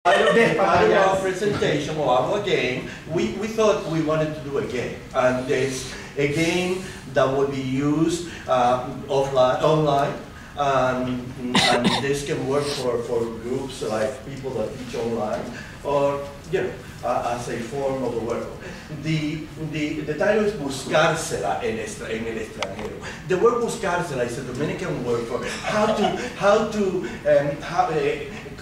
Part of our presentation of our game, we thought we wanted to do a game. And it's a game that would be used online. And this can work for groups like people that teach online, or as a form of a work. The title is Buscársela en el extranjero. The word buscársela is a Dominican word for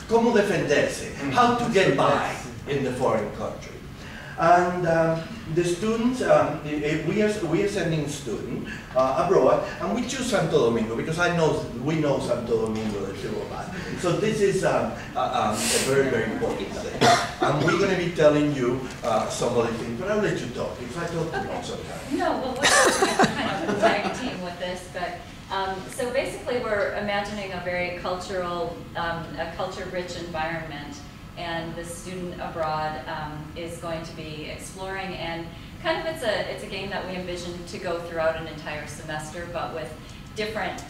cómo defenderse, how to get by in the foreign country. And the students, we are sending students abroad, and we choose Santo Domingo because we know Santo Domingo, the two of us. So this is a very, very important thing. And we're going to be telling you some of the things, but I'll let you talk, because I talk too long sometimes. No, well, we're kind of a tag team with this, but so basically we're imagining a very cultural, a culture-rich environment. And the student abroad is going to be exploring, and kind of it's a game that we envision to go throughout an entire semester, but with different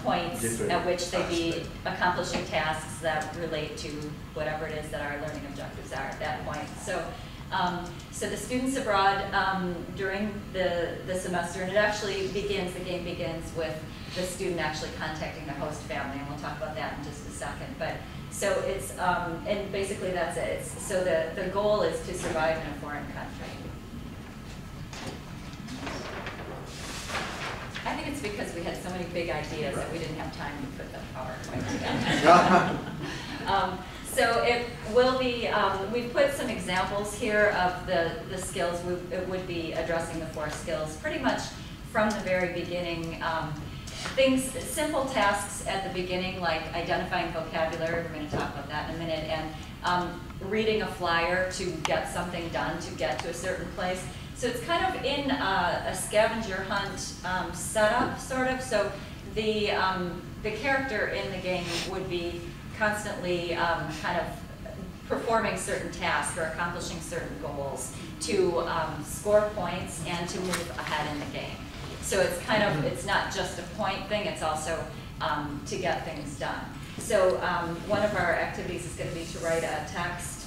points at which they be accomplishing tasks that relate to whatever it is that our learning objectives are at that point. So, so the students abroad during the semester, and it actually begins, the game begins with the student actually contacting their host family, and we'll talk about that in just a second. But so it's, and basically that's it. So the goal is to survive in a foreign country. I think it's because we had so many big ideas that we didn't have time to put the PowerPoint together. So it will be, we've put some examples here of the skills. It would be addressing the 4 skills pretty much from the very beginning. Simple tasks at the beginning, like identifying vocabulary, we're going to talk about that in a minute, and reading a flyer to get something done, to get to a certain place. So it's kind of in a scavenger hunt setup, sort of. So the character in the game would be constantly kind of performing certain tasks or accomplishing certain goals to score points and to move ahead in the game. So it's kind of, it's not just a point thing, it's also to get things done. So one of our activities is going to be to write a text,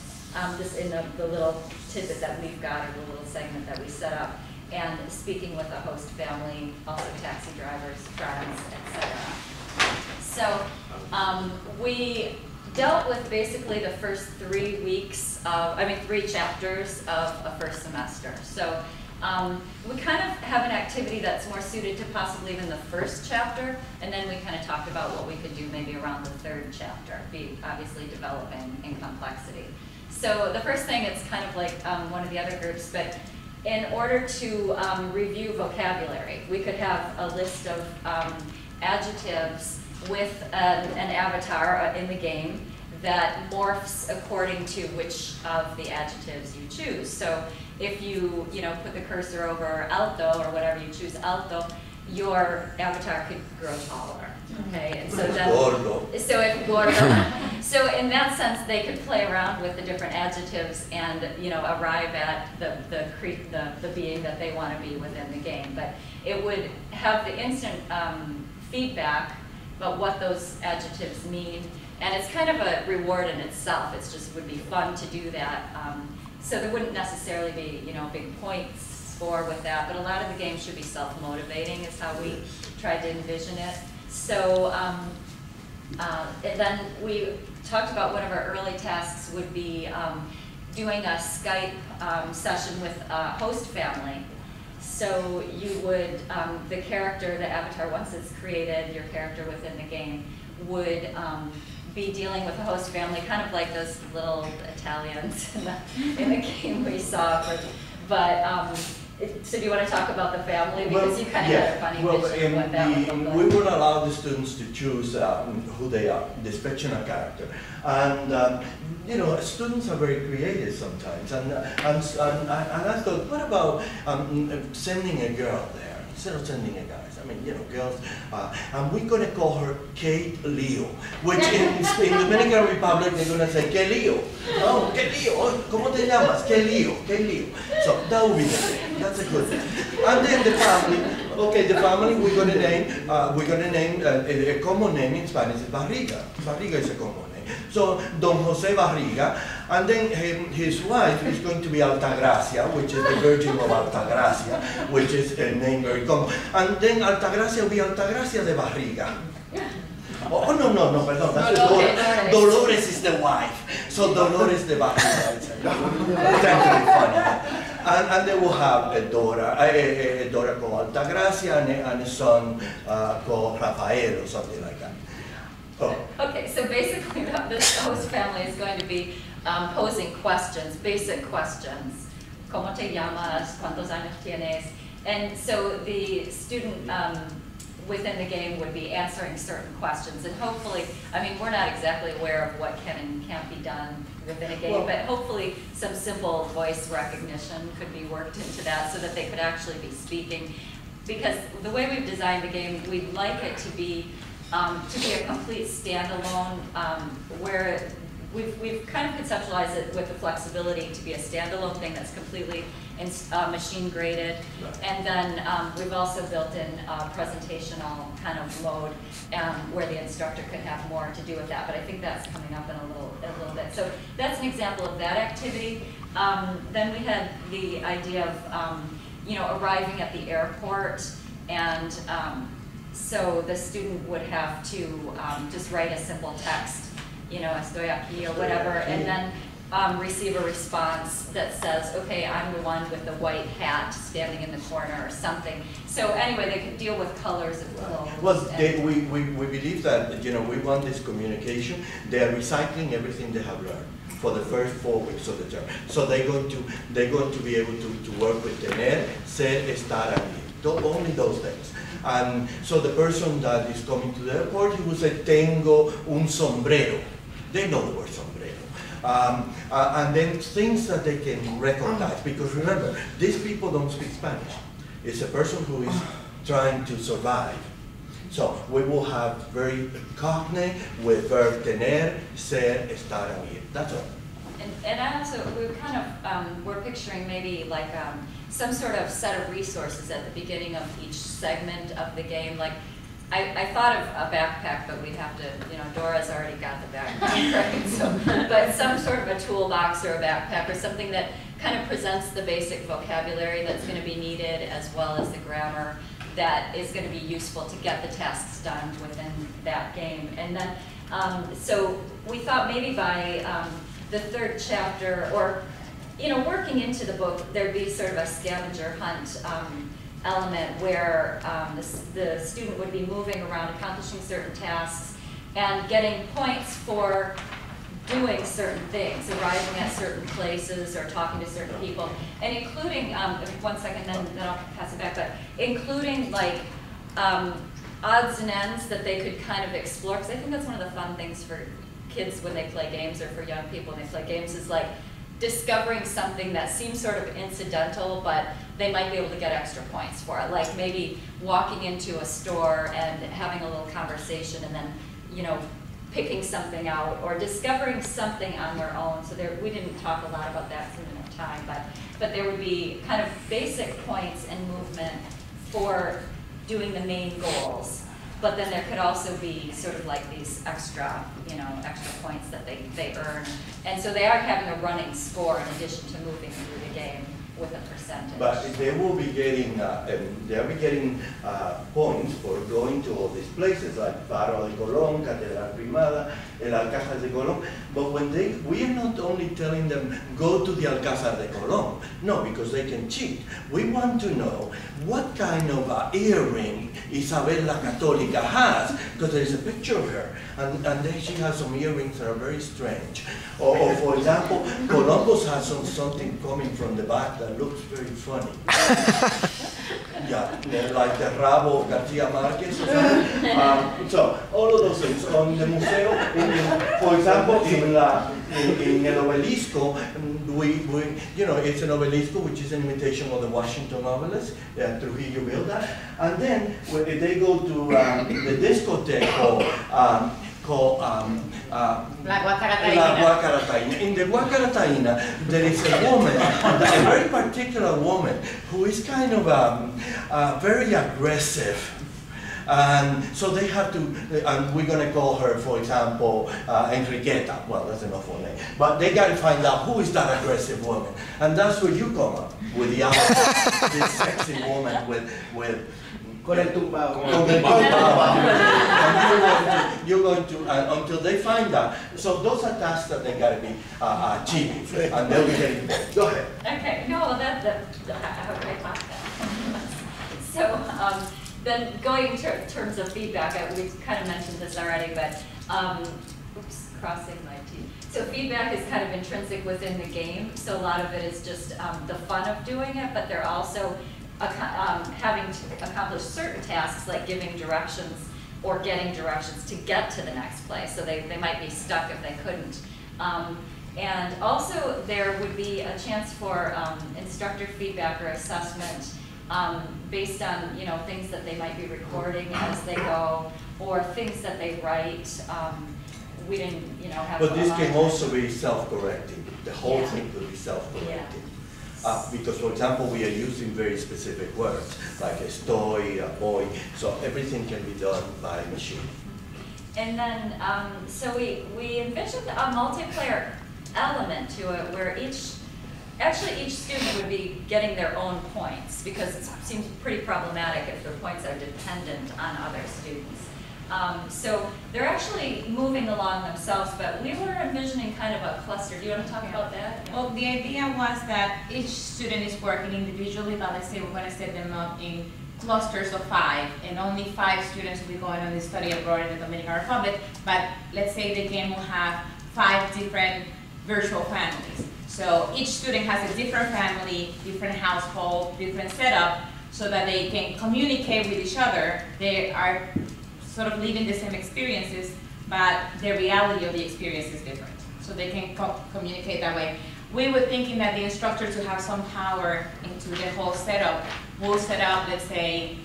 just in the little tidbit that we've got, or the little segment that we set up, and speaking with the host family, also taxi drivers, friends, etc. So we dealt with basically the first 3 weeks of, 3 chapters of a first semester. So we kind of have an activity that's more suited to possibly even the first chapter, and then we kind of talked about what we could do maybe around the 3rd chapter, be obviously developing in complexity. So the first thing, it's kind of like one of the other groups, but in order to review vocabulary, we could have a list of adjectives with an avatar in the game that morphs according to which of the adjectives you choose. So if you put the cursor over alto or whatever you choose alto, your avatar could grow taller. Okay, and so then, so in that sense, they could play around with the different adjectives and arrive at the being that they want to be within the game. But it would have the instant feedback about what those adjectives mean, and it's kind of a reward in itself. It's just would be fun to do that. So there wouldn't necessarily be big points score with that, but a lot of the game should be self-motivating is how we tried to envision it. So and then we talked about one of our early tasks would be doing a Skype session with a host family. So you would, the character, the avatar, once it's created, your character within the game would be dealing with a host family, kind of like those little Italians in the game we saw. But so do you want to talk about the family? Because you kind of had a funny vision of what that would look like. We would allow the students to choose who they are, this fictional character. And students are very creative sometimes. And I thought, what about sending a girl there instead of sending a guy? Girls, and we're going to call her Kate Leo, which in Dominican Republic they're going to say, ¿Qué lío? Oh, ¿qué lío? Oh, ¿Cómo te llamas? ¿Qué lío? ¿Qué lío? So that would be the name. That's a good name. And then the family, okay, the family we're going to name a common name in Spanish is barriga. Barriga is a common name. So Don Jose Barriga, and then his wife is going to be Altagracia, which is the Virgin of Altagracia, which is a name very common. And then Altagracia will be Altagracia de Barriga. Oh, no, perdón, that's Dolores. Dolores is the wife. So Dolores de Barriga. It's trying to be funny. And they will have a daughter called Altagracia and a son called Rafael or something like that. Oh. Okay, so basically this host family is going to be posing questions, basic questions. ¿Cómo te llamas? ¿Cuántos años tienes? And so the student within the game would be answering certain questions, and hopefully, I mean, we're not exactly aware of what can and can't be done within a game, but hopefully some simple voice recognition could be worked into that so that they could actually be speaking. Because the way we've designed the game, we'd like it to be a complete standalone, where we've kind of conceptualized it with the flexibility to be a standalone thing that's completely machine graded, and then we've also built in a presentational kind of mode where the instructor could have more to do with that. But I think that's coming up in a little bit. So that's an example of that activity. Then we had the idea of arriving at the airport, and so the student would have to just write a simple text, estoy aquí or whatever, and then receive a response that says, okay, I'm the one with the white hat standing in the corner or something. So anyway, they could deal with colors of clothes. Well, we believe that, we want this communication. They are recycling everything they have learned for the first 4 weeks of the term. So they're going to be able to work with tener, ser, estar, allí. Only those things. And so the person that is coming to the airport, he will say, tengo un sombrero. They know the word sombrero. And then things that they can recognize, because remember, these people don't speak Spanish. It's a person who is trying to survive. So we will have very cognate with verb tener, ser, estar, ir. That's all. And I also, we're picturing maybe like some sort of set of resources at the beginning of each segment of the game. Like, I thought of a backpack, but we'd have to, Dora's already got the backpack, right? So, but some sort of a toolbox or a backpack or something that kind of presents the basic vocabulary that's going to be needed, as well as the grammar that is going to be useful to get the tasks done within that game. And then, so we thought maybe by the third chapter, or, working into the book, there'd be sort of a scavenger hunt element where the student would be moving around, accomplishing certain tasks, and getting points for doing certain things, arriving at certain places or talking to certain people, and including, one second, then I'll pass it back, but including like odds and ends that they could kind of explore, because I think that's one of the fun things for kids when they play games, or for young people when they play games, is like discovering something that seems sort of incidental, but they might be able to get extra points for it. Like maybe walking into a store and having a little conversation and then, picking something out, or discovering something on their own. So we didn't talk a lot about that in enough time, but there would be kind of basic points and movement for doing the main goals. But then there could also be sort of like these extra, extra points that they earn. And so they are having a running score in addition to moving through the game with a percentage. But they will be getting, points for going to all these places, like Faro de Colón, Catedral Primada, El Alcázar de Colón. But we are not only telling them, go to the Alcázar de Colón. No, because they can cheat. We want to know what kind of earring Isabel la Católica has, because there is a picture of her, and then she has some earrings that are very strange. Or for example, Columbus has something coming from the back that looks very funny. Yeah, like the rabo of Garcia Marquez or something. So all of those things on the museo. For example, in El Obelisco, it's an obelisco which is an imitation of the Washington obelisk. Trujillo built that, and then when they go to the discotheque called La Guacarataina. In the Guacarataina, there is a woman, a very particular woman, who is kind of very aggressive. And so they have to, and we're going to call her, for example, Enriqueta. Well, that's an awful name. But they got to find out who is that aggressive woman. And that's where you come up with the outfit, this sexy woman with Con el tumbao. Con el tumbao. And you're going to until they find that. So those are tasks that they got to be achieving, and they'll be getting paid. Go ahead. Okay, no, that I have a great thought then. So then going in terms of feedback, we've kind of mentioned this already, but oops, crossing my T. So feedback is kind of intrinsic within the game. So a lot of it is just the fun of doing it, but they're also having to accomplish certain tasks like giving directions or getting directions to get to the next place. So they might be stuck if they couldn't. And also there would be a chance for instructor feedback or assessment based on things that they might be recording as they go, or things that they write. We didn't have. But this can also be self-correcting. The whole thing could be self-correcting. Because, for example, we are using very specific words, like estoy, voy, so everything can be done by machine. And then, so we envisioned a multiplayer element to it where each student would be getting their own points, because it seems pretty problematic if their points are dependent on other students. So they're actually moving along themselves, but we were envisioning kind of a cluster. Do you want to talk about that? Yeah. Well, the idea was that each student is working individually, but let's say we're going to set them up in clusters of 5, and only 5 students will be going on the study abroad in the Dominican Republic, but let's say the game will have 5 different virtual families. So each student has a different family, different household, different setup, so that they can communicate with each other. They are sort of living the same experiences, but the reality of the experience is different. So they can communicate that way. We were thinking that the instructor, to have some power into the whole setup, will set up, let's say,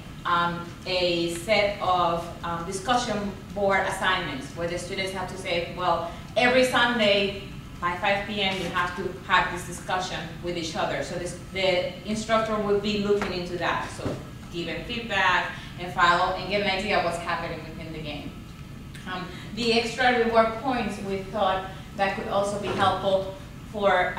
a set of discussion board assignments where the students have to say, well, every Sunday by 5 p.m. you have to have this discussion with each other. So the instructor will be looking into that. So giving feedback and follow and get an idea of what's happening within the game. The extra reward points, we thought that could also be helpful for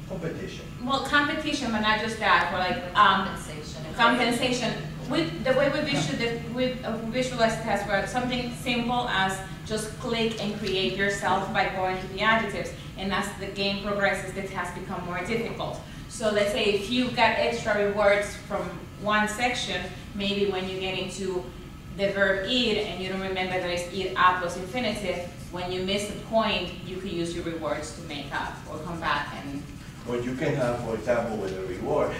Competition. well, competition, but not just that, for like Compensation. compensation. The way we visualize tests were something simple as just click and create yourself by going to the adjectives, and as the game progresses, the tasks become more difficult. So let's say if you got extra rewards from one section, maybe when you get into the verb eat and you don't remember that it's eat a plus infinitive, when you miss a point, you could use your rewards to make up or come back and... Or you can have, for example, with a reward,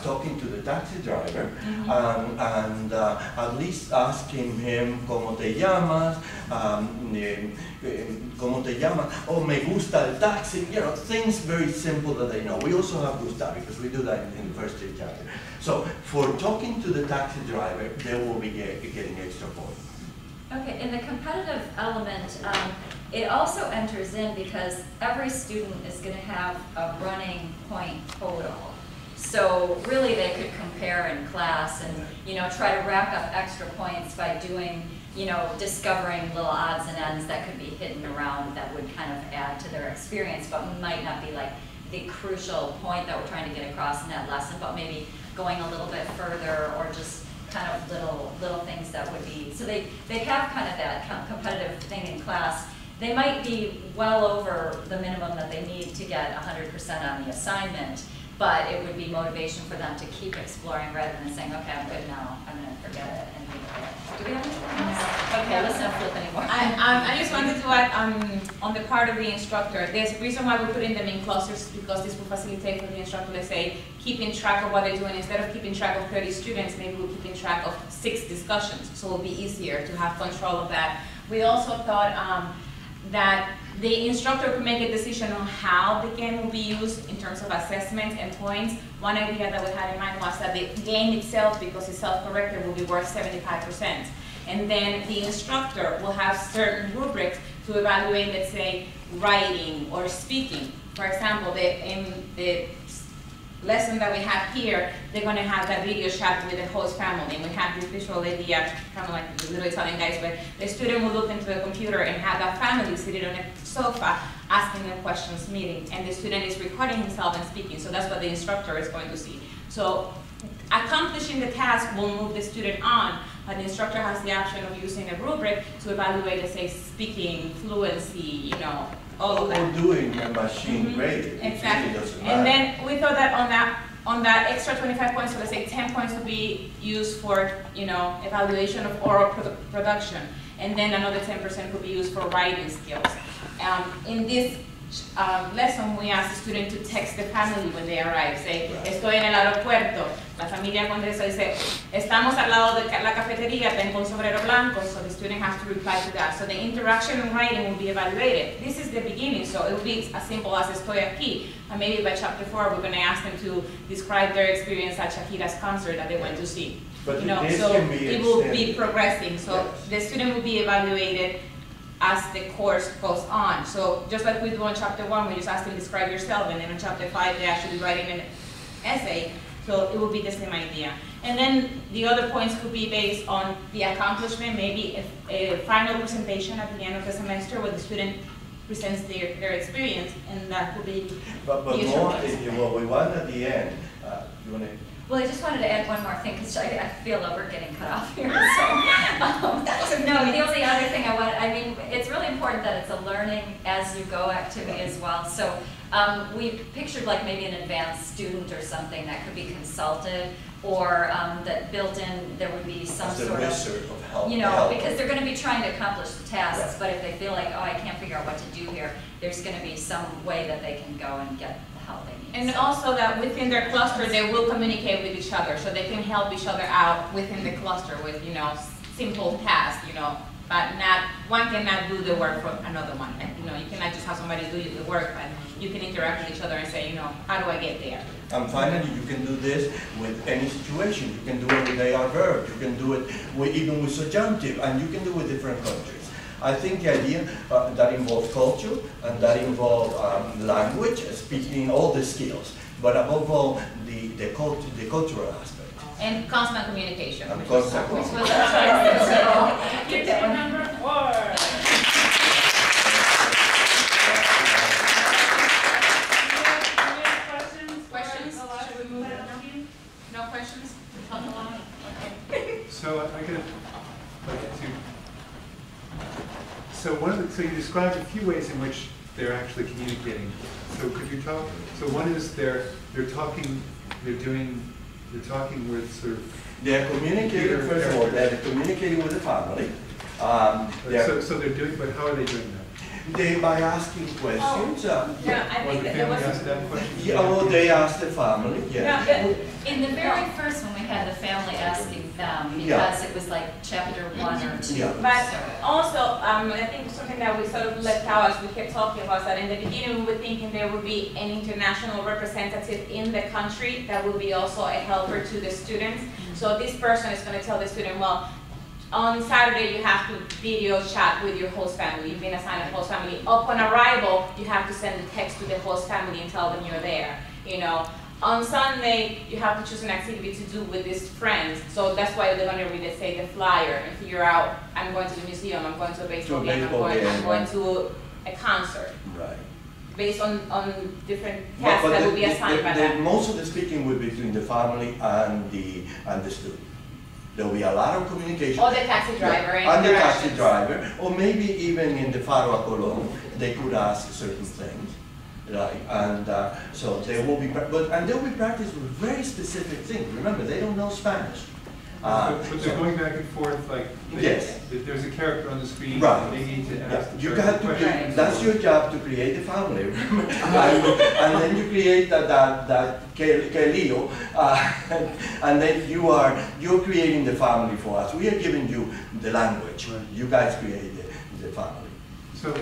talking to the taxi driver and at least asking him, ¿Cómo te llamas? ¿Cómo te llamas? Oh, me gusta el taxi. You know, things very simple that they know. We also have gusta, because we do that in the first 3 chapters. So for talking to the taxi driver, they will be getting extra points. Okay, in the competitive element, it also enters in because every student is going to have a running point total. So really they could compare in class and, try to rack up extra points by doing, discovering little odds and ends that could be hidden around that would kind of add to their experience, but might not be like the crucial point that we're trying to get across in that lesson, but maybe going a little bit further or just kind of little things that would be, so they have kind of that competitive thing in class. They might be well over the minimum that they need to get 100% on the assignment, but it would be motivation for them to keep exploring rather than saying, okay, I'm good now, I'm going to forget it and leave it there. Do we have anything else? Okay, let's not flip anymore. I just wanted to add on the part of the instructor, there's a reason why we're putting them in clusters, because this will facilitate for the instructor, let's say, keeping track of what they're doing. Instead of keeping track of 30 students, maybe we're keeping track of 6 discussions, so it'll be easier to have control of that. We also thought that the instructor could make a decision on how the game will be used in terms of assessment and points. One idea that we had in mind was that the game itself, because it's self-corrected, will be worth 75%. And then the instructor will have certain rubrics to evaluate, let's say, writing or speaking. For example, in the lesson that we have here, they're going to have that video chat with the host family. And we have this visual idea, kind of like the little Italian guys, but the student will look into the computer and have that family sitting on a sofa asking them questions, meeting, and the student is recording himself and speaking. So that's what the instructor is going to see. So accomplishing the task will move the student on, but the instructor has the option of using a rubric to evaluate, let's say, speaking, fluency, you know, all of that. Or doing a machine graded. Exactly. Really and then we thought that on that extra 25 points, so let's say 10 points would be used for, you know, evaluation of oral production, and then another 10% could be used for writing skills. In this lesson, we ask the student to text the family when they arrive. Say, estoy en el aeropuerto. La familia cuando eso dice, estamos al lado de la cafetería, tengo un sombrero blanco, so the student has to reply to that. So the interaction and writing will be evaluated. This is the beginning, so it will be as simple as estoy aquí. And maybe by chapter 4, we're going to ask them to describe their experience at Shakira's concert that they went to see. But you know, this so can be it will be extended. progressing. So Yes. the student will be evaluated as the course goes on. So just like we do on chapter 1, we just ask them to describe yourself, and then on chapter 5, they're actually writing an essay. So it will be the same idea. And then the other points could be based on the accomplishment, maybe a final presentation at the end of the semester where the student presents their experience, and that could be But the more, points. what we want at the end, you want to? Well, I just wanted to add one more thing, because I feel that we're getting cut off here, so. No, the only other thing I mean, it's really important that it's a learning as you go activity as well. So we pictured like maybe an advanced student or something that could be consulted, or that built in, there would be some sort of help. you know, because they're going to be trying to accomplish the tasks, Right. but if they feel like, oh, I can't figure out what to do here, there's going to be some way that they can go and get the help they need. And So- also that within their cluster, they will communicate with each other, so they can help each other out within the cluster with, you know, simple tasks, you know, but not, one cannot do the work for another one. And, you know, you cannot just have somebody do the work, but you can interact with each other and say, you know, how do I get there? And finally, you can do this with any situation. You can do it with AR verb. You can do it with, even with subjunctive, and you can do it with different countries. I think the idea that involves culture and that involves language, speaking, all the skills, but above all, the cultural aspect. And constant communication. And which constant was- Which was our choice, so keep that one. Number 4. Questions? Should we move on? No questions? Come along. Okay. So I could like to. So so you described a few ways in which they're actually communicating. So could you talk? So one is they're talking with sort of. They're communicating, first of all, they're communicating with the family. So they're doing, but how are they doing that? By asking questions. Yeah, I Well, think the that there family was. asked that question. Yeah, well, they ask the family, yeah. Yeah, In the very first one, we had the family asking them, Yeah. because it was like chapter 1 or 2. Yeah. But so- also, I think something that we sort of left out as we kept talking about that in the beginning we were thinking there would be an international representative in the country that would be also a helper to the students. So this person is going to tell the student, well, on Saturday you have to video chat with your host family. You've been assigned a host family. Upon arrival, you have to send a text to the host family and tell them you're there. You know, on Sunday you have to choose an activity to do with these friends. So that's why they're going to read, let's say, the flyer and figure out, I'm going to the museum, I'm going to a baseball game, I'm going to a concert. Right. Based on different tasks that will be assigned by that. Most of the speaking will be between the family and the student. There will be a lot of communication. Or the taxi driver and the taxi interactions. driver, or maybe even in the Faro a Colón, they could ask certain things. Right, and so they will be, and they will be practiced with very specific things. Remember, they don't know Spanish. But they're going back and forth, like, Yes. there's a character on the screen, Right. and they need to Yeah, ask the you character have to questions. create, that's your job, to create the family, and then you create that Kelio, and then you're creating the family for us. We are giving you the language. Right. You guys create the family. So,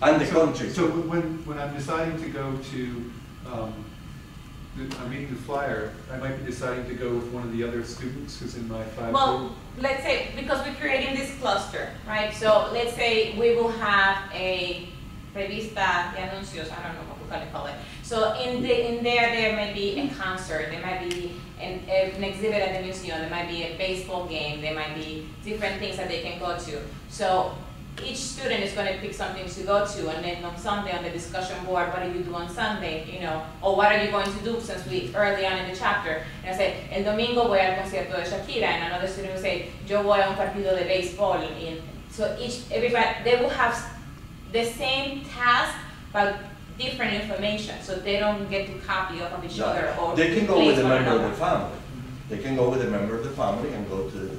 And the country. So when I'm deciding to go to, I'm reading the flyer, I might be deciding to go with one of the other students who's in my 5 Well, let's say, because we're creating this cluster, right? So let's say we will have a revista de anuncios, I don't know what we call it. So in there may be a concert, there might be an exhibit at the museum, there might be a baseball game, there might be different things that they can go to. So each student is going to pick something to go to, and then on Sunday on the discussion board, what do you do on Sunday, you know, or what are you going to do, since we early on in the chapter, and I say, el domingo voy al concierto de Shakira, and another student will say, yo voy a un partido de béisbol. So everybody, they will have the same task, but different information, so they don't get to copy off of each other. Or they can go with a member of the family. They can go with a member of the family and go to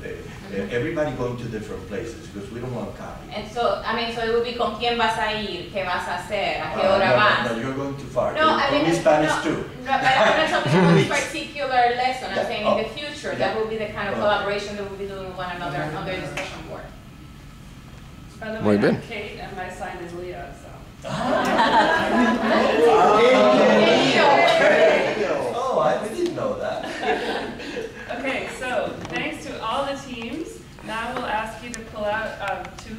everybody going to different places, because we don't want copy. And so, I mean, so it would be con quién vas a ir, qué vas a hacer, a qué hora vas. No, you're going too far. No, I mean, Spanish too. No, but I'm not talking about this particular lesson. I'm saying in the future, that will be the kind of collaboration that we'll be doing with one another on their discussion board. By the Muy way, bien. I'm Kate, and my sign is Leo, so. Oh, I didn't know that. Okay, so thanks to all the teams. Now we'll ask you to pull out 2